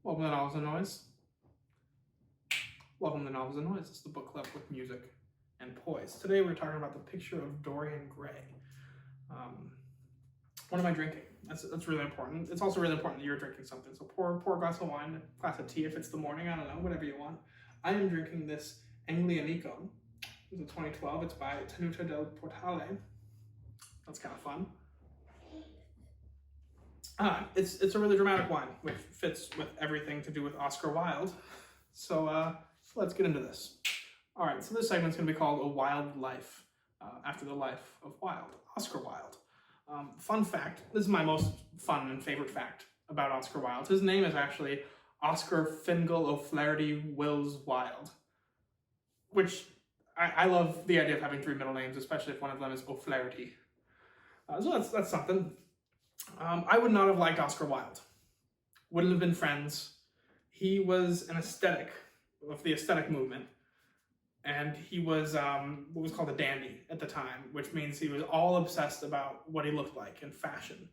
Welcome to Novels and Noise. Welcome to Novels and Noise. It's the book club with music and poise. Today we're talking about the Picture of Dorian Gray. What am I drinking? That's really important. It's also really important that you're drinking something. So pour a glass of wine, a glass of tea if it's the morning, I don't know, whatever you want. I am drinking this Antinomianism. It's a 2012. It's by Tenuta del Portale. That's kind of fun. It's a really dramatic wine, which fits with everything to do with Oscar Wilde. So let's get into this. All right, so this segment's going to be called A Wild Life, after the life of Wilde, Oscar Wilde. Fun fact, this is my most fun and favorite fact about Oscar Wilde. His name is actually Oscar Fingal O'Flaherty Wills Wilde, which I love the idea of having three middle names, especially if one of them is O'Flaherty. So that's something. I would not have liked Oscar Wilde. Wouldn't have been friends. He was an aesthetic of the aesthetic movement. And he was what was called a dandy at the time, which means he was all obsessed about what he looked like in fashion.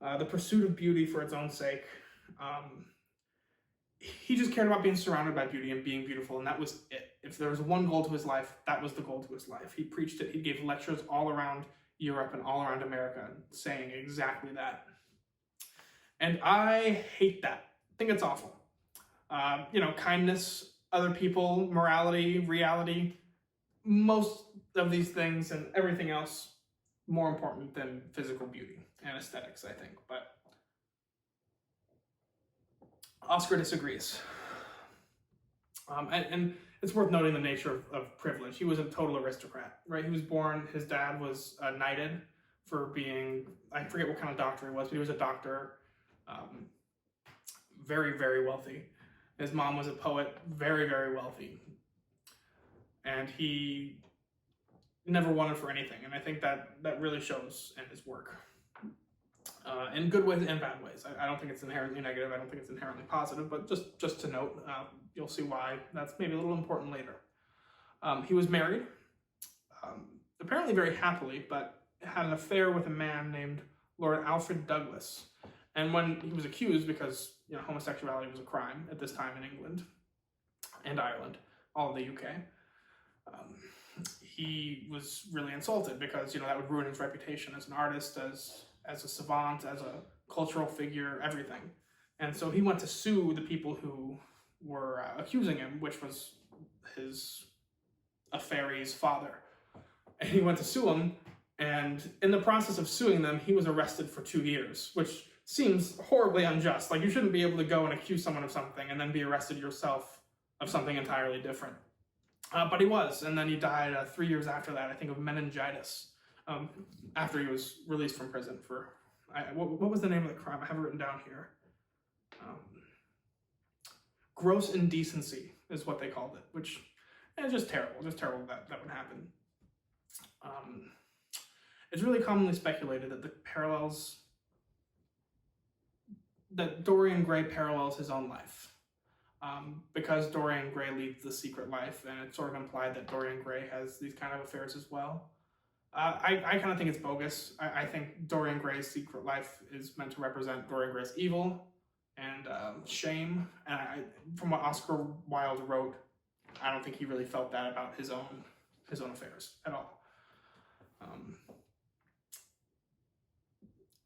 The pursuit of beauty for its own sake. He just cared about being surrounded by beauty and being beautiful, and that was it. If there was one goal to his life, that was the goal to his life. He preached it. He gave lectures all around Europe and all around America saying exactly that. And I hate that. I think it's awful. Kindness, other people, morality, reality, most of these things and everything else more important than physical beauty and aesthetics, I think. But Oscar disagrees. And it's worth noting the nature of privilege. He was a total aristocrat, right? He was born, his dad was knighted for being, I forget what kind of doctor he was, but he was a doctor, very, very wealthy. His mom was a poet, very, very wealthy. And he never wanted for anything. And I think that really shows in his work. In good ways and bad ways. I don't think it's inherently negative. I don't think it's inherently positive. But just to note, you'll see why that's maybe a little important later. He was married, apparently very happily, but had an affair with a man named Lord Alfred Douglas. And when he was accused, because homosexuality was a crime at this time in England and Ireland, all of the UK, he was really insulted because that would ruin his reputation as an artist, as a savant, as a cultural figure, everything. And so he went to sue the people who were accusing him, which was his affairee's father. And he went to sue him, and in the process of suing them, he was arrested for 2 years, which seems horribly unjust. Like, you shouldn't be able to go and accuse someone of something and then be arrested yourself of something entirely different. But he was, and then he died 3 years after that, I think of meningitis, after he was released from prison for, what was the name of the crime? I have it written down here. Gross indecency is what they called it, which is just terrible that would happen. It's really commonly speculated that that Dorian Gray parallels his own life. Because Dorian Gray leads the secret life, and it's sort of implied that Dorian Gray has these kind of affairs as well. I kind of think it's bogus. I think Dorian Gray's secret life is meant to represent Dorian Gray's evil and shame. And from what Oscar Wilde wrote, I don't think he really felt that about his own affairs at all.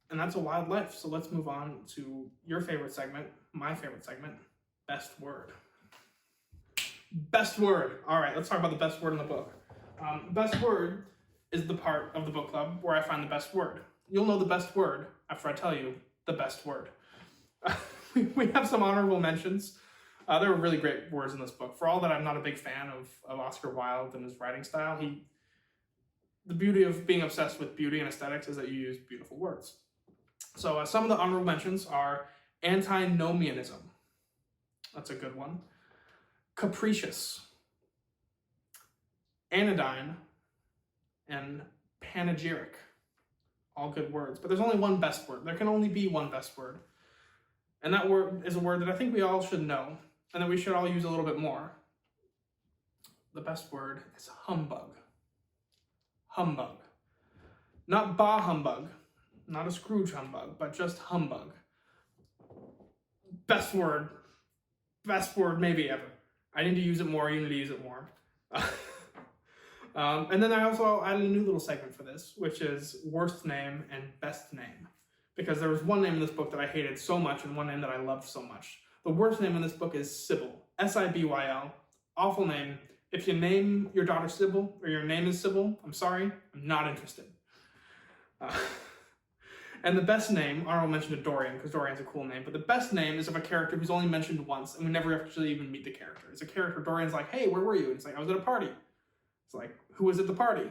And that's a wild life. So let's move on to your favorite segment, my favorite segment, best word. Best word. All right, let's talk about the best word in the book. Best word is the part of the book club where I find the best word. You'll know the best word after I tell you the best word. We have some honorable mentions. There were really great words in this book. For all that I'm not a big fan of Oscar Wilde and his writing style, the beauty of being obsessed with beauty and aesthetics is that you use beautiful words. So some of the honorable mentions are Antinomianism. That's a good one. Capricious. Anodyne and Panegyric. All good words. But there's only one best word. There can only be one best word. And that word is a word that I think we all should know, and that we should all use a little bit more. The best word is humbug. Humbug. Not bah humbug, not a Scrooge humbug, but just humbug. Best word best word maybe ever. I need to use it more. You need to use it more. And then I also added a new little segment for this, which is worst name and best name. Because there was one name in this book that I hated so much and one name that I loved so much. The worst name in this book is Sybil. S-I-B-Y-L. Awful name. If you name your daughter Sybil, or your name is Sybil, I'm sorry, I'm not interested. And the best name, I will mention to Dorian, because Dorian's a cool name, but the best name is of a character who's only mentioned once, and we never actually even meet the character. It's a character, Dorian's like, hey, where were you? And it's like, I was at a party. It's like, who was at the party?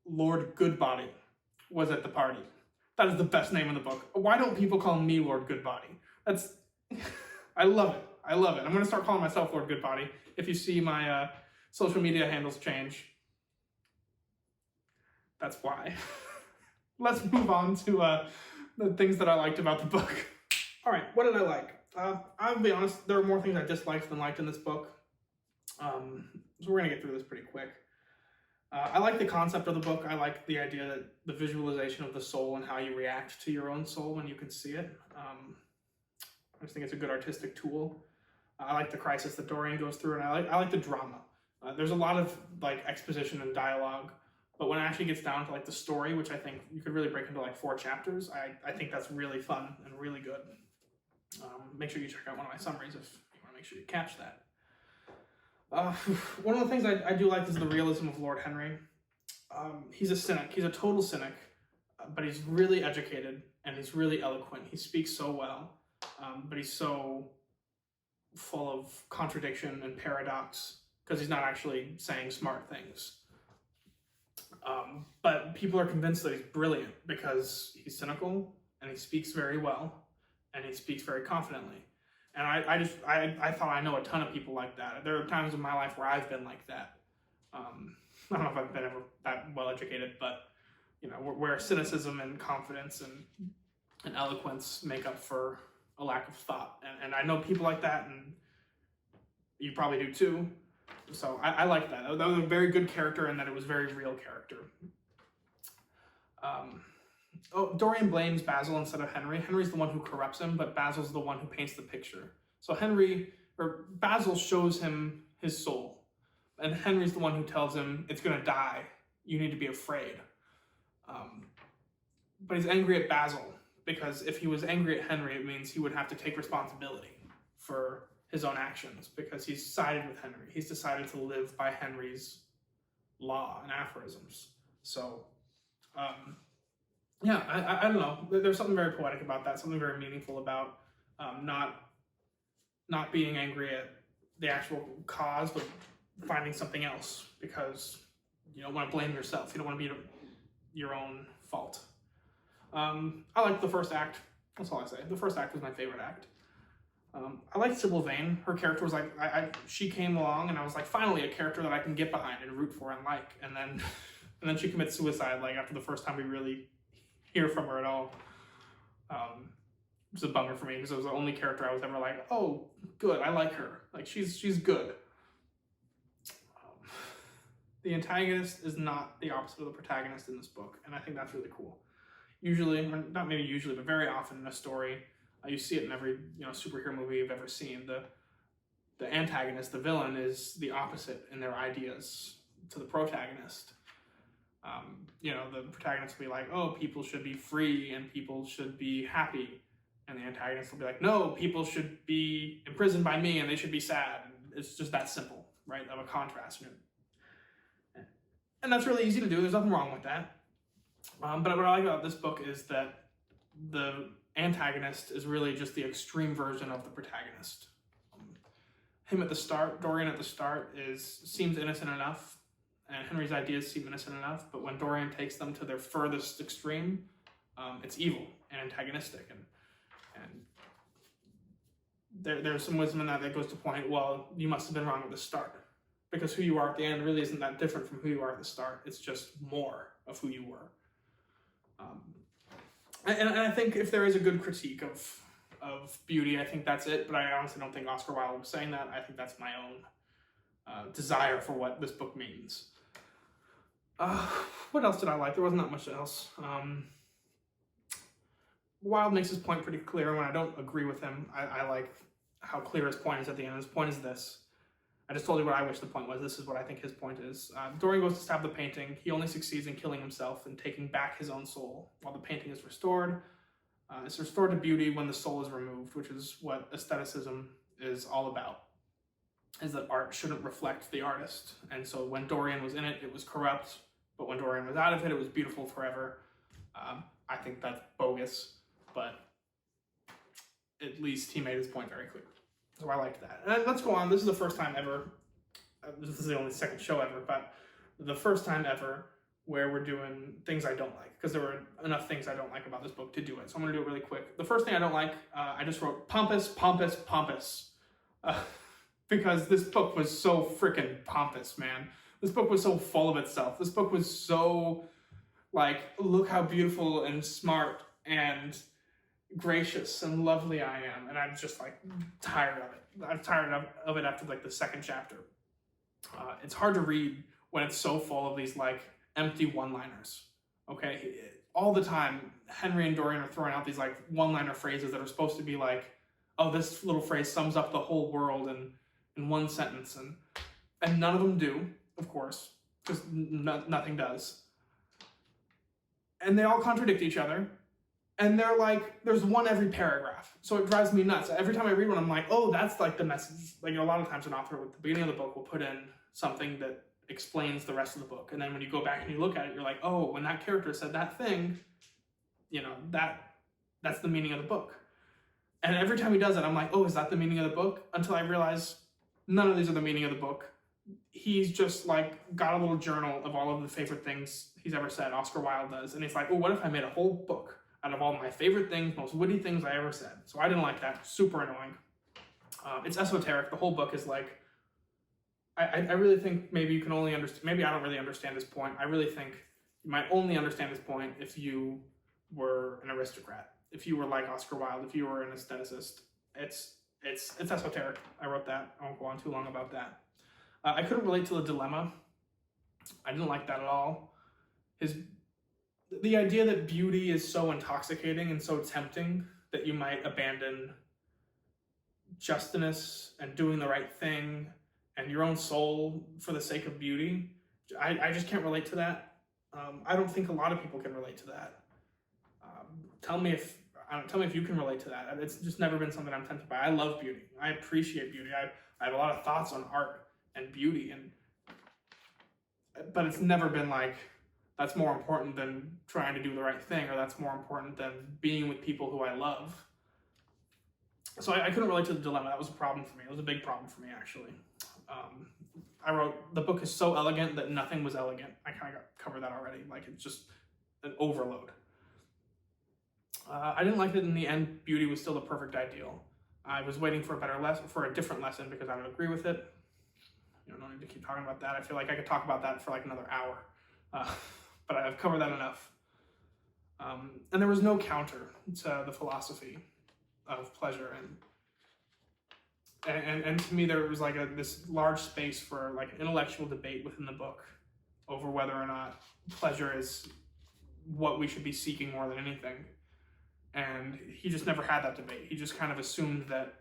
Lord Goodbody was at the party. That is the best name in the book. Why don't people call me Lord Goodbody? That's, I love it. I love it. I'm going to start calling myself Lord Goodbody. If you see my social media handles change, that's why. Let's move on to the things that I liked about the book. All right, what did I like? I'll be honest, there are more things I disliked than liked in this book. So we're going to get through this pretty quick. I like the concept of the book. I like the idea that the visualization of the soul and how you react to your own soul when you can see it. I just think it's a good artistic tool. I like the crisis that Dorian goes through, and I like the drama. There's a lot of like exposition and dialogue, but when it actually gets down to like the story, which I think you could really break into like 4 chapters, I think that's really fun and really good. Make sure you check out one of my summaries if you want to make sure you catch that. One of the things I do like is the realism of Lord Henry. He's a cynic. He's a total cynic, but he's really educated and he's really eloquent. He speaks so well, but he's so full of contradiction and paradox because he's not actually saying smart things. But people are convinced that he's brilliant because he's cynical and he speaks very well and he speaks very confidently. And I thought I know a ton of people like that. There are times in my life where I've been like that. I don't know if I've been ever that well educated, but you know, where cynicism and confidence and eloquence make up for a lack of thought. And I know people like that, and you probably do too. So I like that. That was a very good character, and that it was very real character. Dorian blames Basil instead of Henry. Henry's the one who corrupts him, but Basil's the one who paints the picture. So Basil shows him his soul, and Henry's the one who tells him it's going to die. You need to be afraid. But he's angry at Basil because if he was angry at Henry, it means he would have to take responsibility for his own actions because he's sided with Henry. He's decided to live by Henry's law and aphorisms. So, yeah, I don't know. There's something very poetic about that, something very meaningful about not being angry at the actual cause, but finding something else because you don't want to blame yourself. You don't want to be your own fault. I liked the first act. That's all I say. The first act was my favorite act. I liked Sybil Vane. Her character was like, she came along and I was like, finally a character that I can get behind and root for and like. And then she commits suicide like after the first time we really hear from her at all. It's a bummer for me because it was the only character I was ever like, oh, good, I like her. Like she's good. The antagonist is not the opposite of the protagonist in this book, and I think that's really cool. Usually, not maybe usually, but very often in a story, you see it in every superhero movie you've ever seen. The antagonist, the villain, is the opposite in their ideas to the protagonist. The protagonist will be like, oh, people should be free and people should be happy. And the antagonist will be like, no, people should be imprisoned by me and they should be sad. And it's just that simple, right, of a contrast. And that's really easy to do. There's nothing wrong with that. But what I like about this book is that the antagonist is really just the extreme version of the protagonist. Him at the start, Dorian at the start, seems innocent enough, and Henry's ideas seem innocent enough, but when Dorian takes them to their furthest extreme, it's evil and antagonistic. And there's some wisdom in that goes to point, well, you must have been wrong at the start. Because who you are at the end really isn't that different from who you are at the start. It's just more of who you were. And I think if there is a good critique of beauty, I think that's it. But I honestly don't think Oscar Wilde was saying that. I think that's my own desire for what this book means. What else did I like? There wasn't that much else. Wilde makes his point pretty clear. When I don't agree with him, I like how clear his point is at the end. His point is this. I just told you what I wish the point was. This is what I think his point is. Dorian goes to stab the painting. He only succeeds in killing himself and taking back his own soul. While the painting is restored, it's restored to beauty when the soul is removed, which is what aestheticism is all about, is that art shouldn't reflect the artist. And so when Dorian was in it, it was corrupt, but when Dorian was out of it, it was beautiful forever. I think that's bogus, but at least he made his point very clear. So I liked that. And let's go on. This is the first time ever, this is the only second show ever, but the first time ever where we're doing things I don't like, because there were enough things I don't like about this book to do it. So I'm going to do it really quick. The first thing I don't like, I just wrote pompous, pompous, pompous. Because this book was so freaking pompous, man. This book was so full of itself. This book was so, like, look how beautiful and smart and gracious and lovely I am. And I'm just, like, tired of it. I'm tired of it after, like, the second chapter. It's hard to read when it's so full of these, like, empty one-liners, okay? All the time, Henry and Dorian are throwing out these, like, one-liner phrases that are supposed to be, like, oh, this little phrase sums up the whole world in one sentence, and none of them do, of course, because nothing does. And they all contradict each other, and they're like, there's one every paragraph, so it drives me nuts. Every time I read one, I'm like, oh, that's like the message. Like, a lot of times an author at the beginning of the book will put in something that explains the rest of the book, and then when you go back and you look at it, you're like, oh, when that character said that thing, you know, that's the meaning of the book. And every time he does it, I'm like, oh, is that the meaning of the book? Until I realize none of these are the meaning of the book. He's just, like, got a little journal of all of the favorite things he's ever said. Oscar Wilde does. And he's like, oh, what if I made a whole book out of all my favorite things, most witty things I ever said? So I didn't like that. Super annoying. It's esoteric. The whole book is like, I really think maybe you can only understand, maybe I don't really understand this point. I really think you might only understand this point if you were an aristocrat. If you were like Oscar Wilde, if you were an aestheticist. It's esoteric. I wrote that. I won't go on too long about that. I couldn't relate to the dilemma. I didn't like that at all. The idea that beauty is so intoxicating and so tempting that you might abandon justness and doing the right thing and your own soul for the sake of beauty. I just can't relate to that. I don't think a lot of people can relate to that. Tell me if you can relate to that. It's just never been something I'm tempted by. I love beauty. I appreciate beauty. I have a lot of thoughts on art and beauty, but it's never been like, that's more important than trying to do the right thing, or that's more important than being with people who I love. So I couldn't relate to the dilemma. That was a problem for me. It was a big problem for me, actually. I wrote, the book is so elegant that nothing was elegant. I kind of covered that already. Like, it's just an overload. I didn't like that in the end, beauty was still the perfect ideal. I was waiting for a better lesson, for a different lesson, because I don't agree with it. You know, no need to keep talking about that. I feel like I could talk about that for like another hour, but I've covered that enough. And there was no counter to the philosophy of pleasure, and to me there was like this large space for like intellectual debate within the book over whether or not pleasure is what we should be seeking more than anything. And he just never had that debate. He just kind of assumed that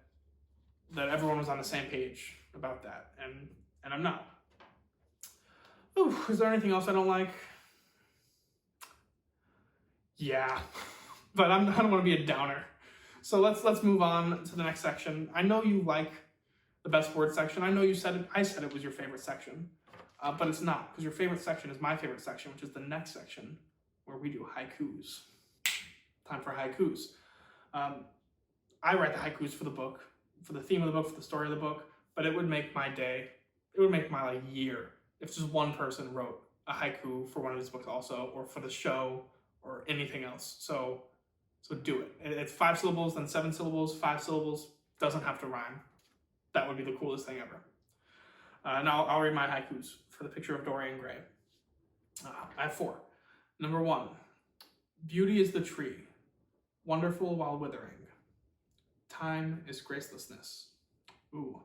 everyone was on the same page about that, and I'm not. Ooh, is there anything else I don't like? Yeah, but I don't want to be a downer. So let's move on to the next section. I know you like the best word section. I know you said it. I said it was your favorite section, but it's not, because your favorite section is my favorite section, which is the next section where we do haikus. Time for haikus. I write the haikus for the book, for the theme of the book, for the story of the book, but it would make my day, it would make my like year if just one person wrote a haiku for one of his books also, or for the show, or anything else. So do it. It's 5 syllables, then 7 syllables, 5 syllables, doesn't have to rhyme. That would be the coolest thing ever. Now I'll read my haikus for the Picture of Dorian Gray. I have 4. Number 1, beauty is the tree, wonderful while withering. Time is gracelessness. Ooh.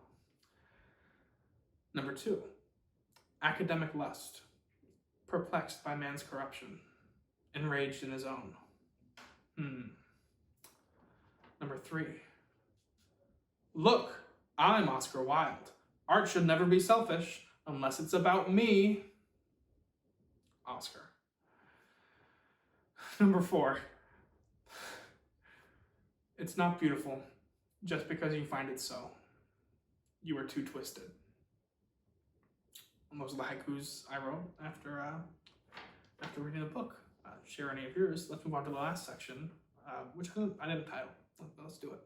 Number 2, academic lust, perplexed by man's corruption, enraged in his own. Number 3, Look, I'm Oscar Wilde. Art should never be selfish unless it's about me. Oscar. Number 4. It's not beautiful just because you find it so. You are too twisted. And those are the haikus I wrote after reading the book. Share any of yours. Let's move on to the last section, which I didn't title. Let's do it.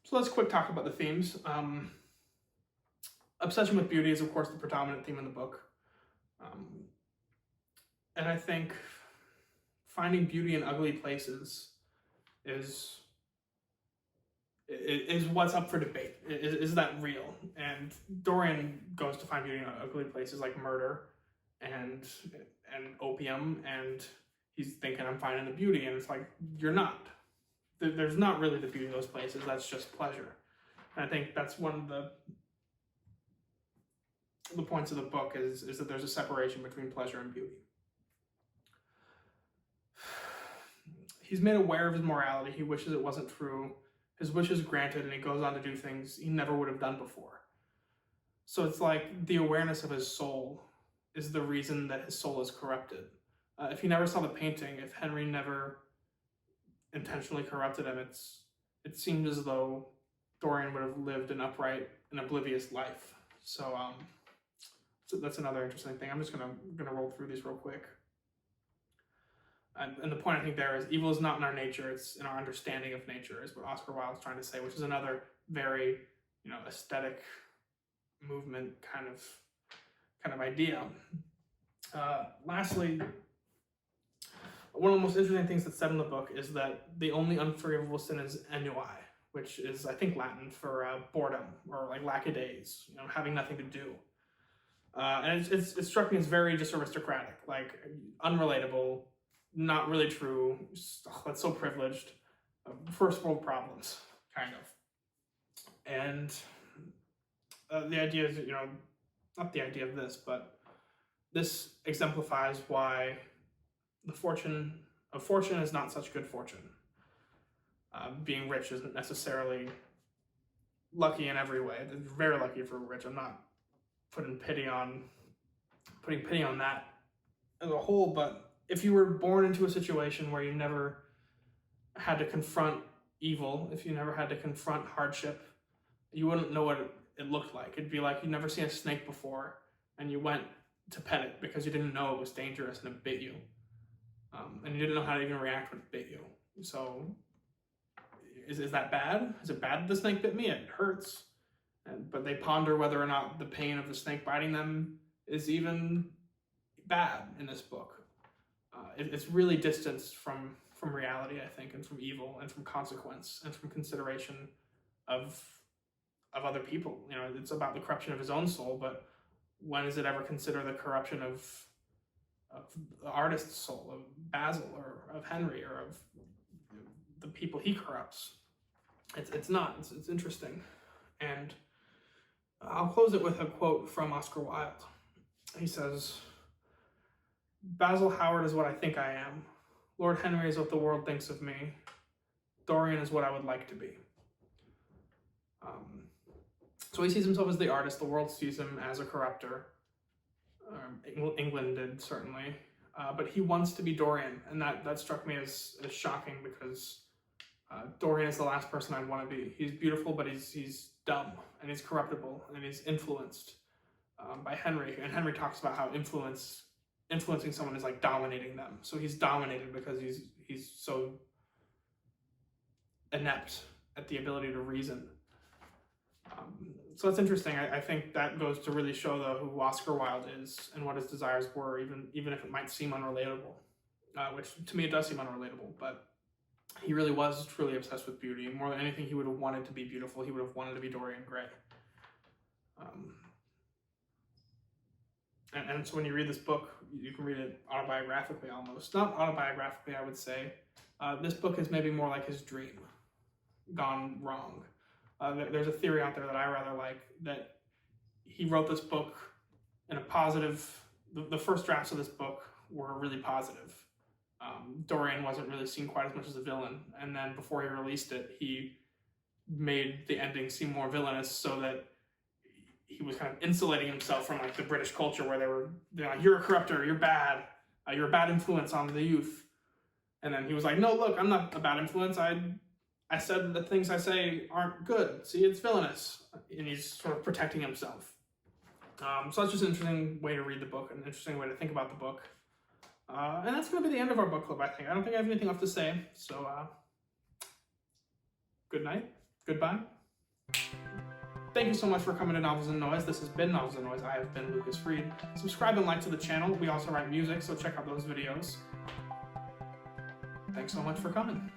So let's quick talk about the themes. Obsession with beauty is, of course, the predominant theme in the book. And I think finding beauty in ugly places is what's up for debate. Is that real? And Dorian goes to find beauty in ugly places like murder and opium, and he's thinking, I'm finding the beauty, and it's like, you're not. There's not really the beauty in those places. That's just pleasure. And I think that's one of the points of the book is that there's a separation between pleasure and beauty. He's made aware of his morality. He wishes it wasn't true. His wish is granted, and he goes on to do things he never would have done before. So it's like the awareness of his soul is the reason that his soul is corrupted. If he never saw the painting, if Henry never intentionally corrupted him, it seems as though Dorian would have lived an upright and oblivious life. So that's another interesting thing. I'm just gonna roll through these real quick. And the point I think there is evil is not in our nature; it's in our understanding of nature, is what Oscar Wilde's trying to say, which is another very aesthetic movement kind of idea. Lastly, one of the most interesting things that's said in the book is that the only unforgivable sin is ennui, which is, I think, Latin for boredom, or like lack of days, having nothing to do. And it struck me as very just aristocratic, like unrelatable, not really true. That's so privileged. First world problems, kind of. And the idea is, not the idea of this, but this exemplifies why the fortune is not such good fortune. Being rich isn't necessarily lucky in every way. It's very lucky if we're rich. I'm not putting pity on that as a whole, but if you were born into a situation where you never had to confront evil, if you never had to confront hardship, you wouldn't know what it looked like. It'd be like you'd never seen a snake before, and you went to pet it because you didn't know it was dangerous and it bit you. And you didn't know how to even react when it bit you. So, is that bad? Is it bad that the snake bit me? It hurts. But they ponder whether or not the pain of the snake biting them is even bad in this book. It's really distanced from reality, I think, and from evil, and from consequence, and from consideration of other people. It's about the corruption of his own soul, but when does it ever consider the corruption of the artist's soul, of Basil, or of Henry, or of the people he corrupts? It's not. It's interesting. And I'll close it with a quote from Oscar Wilde. He says, "Basil Howard is what I think I am. Lord Henry is what the world thinks of me. Dorian is what I would like to be." So he sees himself as the artist. The world sees him as a corrupter. England did, certainly. But he wants to be Dorian, and that struck me as shocking, because Dorian is the last person I'd want to be. He's beautiful, but he's dumb, and he's corruptible, and he's influenced by Henry. And Henry talks about how influencing someone is like dominating them. So he's dominated because he's so inept at the ability to reason. So that's interesting. I think that goes to really show, though, who Oscar Wilde is and what his desires were, even if it might seem unrelatable, which to me it does seem unrelatable, but he really was truly obsessed with beauty. More than anything, he would have wanted to be beautiful. He would have wanted to be Dorian Gray. And so when you read this book, you can read it autobiographically almost. Not autobiographically, I would say. This book is maybe more like his dream gone wrong. There's a theory out there that I rather like, that he wrote this book in a positive, the first drafts of this book were really positive. Dorian wasn't really seen quite as much as a villain, and then before he released it, he made the ending seem more villainous, so that he was kind of insulating himself from like the British culture where they're like, you're a corrupter, you're bad, you're a bad influence on the youth. And then he was like, no, look, I'm not a bad influence. I said that the things I say aren't good. See, it's villainous. And he's sort of protecting himself. So that's just an interesting way to read the book, an interesting way to think about the book. And that's going to be the end of our book club, I think. I don't think I have anything left to say. So, good night. Goodbye. Thank you so much for coming to Novels and Noise. This has been Novels and Noise. I have been Lucas Freed. Subscribe and like to the channel. We also write music, so check out those videos. Thanks so much for coming.